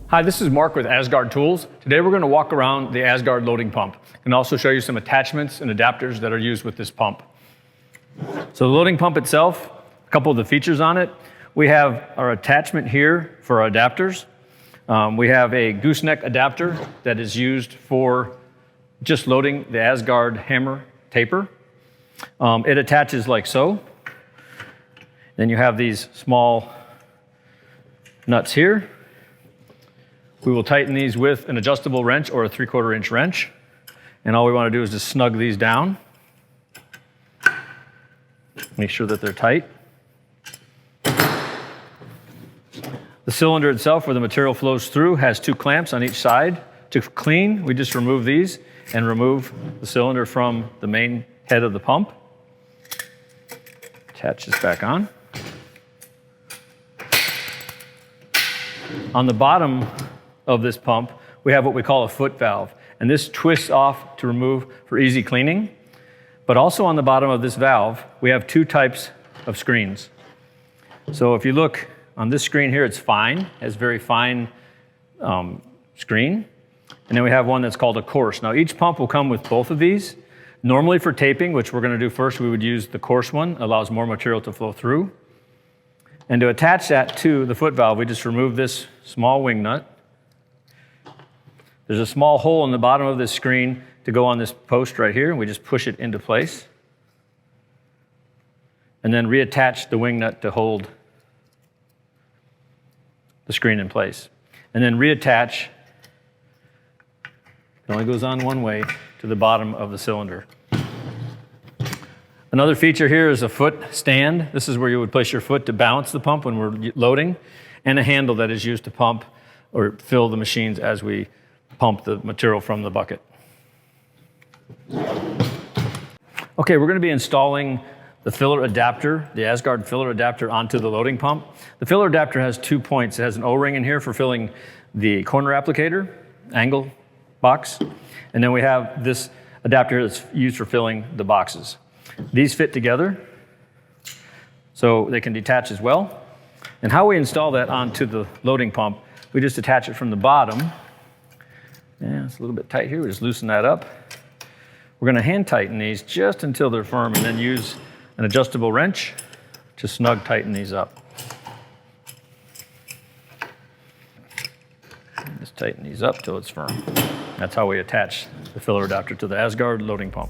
Hi, this is Mark with Asgard Tools. Today we're going to walk around the Asgard Loading Pump and also show you some attachments and adapters that are used with this pump. So the loading pump itself, a couple of the features on it. We have our attachment here for our adapters. We have a gooseneck adapter that is used for just loading the Asgard hammer taper. It attaches like so. Then you have these small nuts here. We will tighten these with an adjustable wrench or a 3/4 inch wrench. And all we want to do is just snug these down. Make sure that they're tight. The cylinder itself, where the material flows through, has 2 clamps on each side. To clean, we just remove these and remove the cylinder from the main head of the pump. Attach this back on. On the bottom of this pump, we have what we call a foot valve, and this twists off to remove for easy cleaning. But also on the bottom of this valve, we have 2 types of screens. So if you look on this screen here, it's fine, has very fine screen. And then we have one that's called a coarse. Now each pump will come with both of these. Normally for taping, which we're going to do first, we would use the coarse one, allows more material to flow through. And to attach that to the foot valve, we just remove this small wing nut. There's a small hole in the bottom of this screen to go on this post right here, and we just push it into place. And then reattach the wing nut to hold the screen in place. And then reattach, it only goes on one way, to the bottom of the cylinder. Another feature here is a foot stand. This is where you would place your foot to balance the pump when we're loading, and a handle that is used to pump or fill the machines as we pump the material from the bucket. Okay, we're going to be installing the filler adapter, the Asgard filler adapter, onto the loading pump. The filler adapter has 2 points. It has an O-ring in here for filling the corner applicator, angle box, and then we have this adapter that's used for filling the boxes. These fit together, so they can detach as well. And how we install that onto the loading pump, we just attach it from the bottom. Yeah, it's a little bit tight here. We just loosen that up. We're going to hand tighten these just until they're firm, and then use an adjustable wrench to snug tighten these up. Just tighten these up till it's firm. That's how we attach the filler adapter to the Asgard loading pump.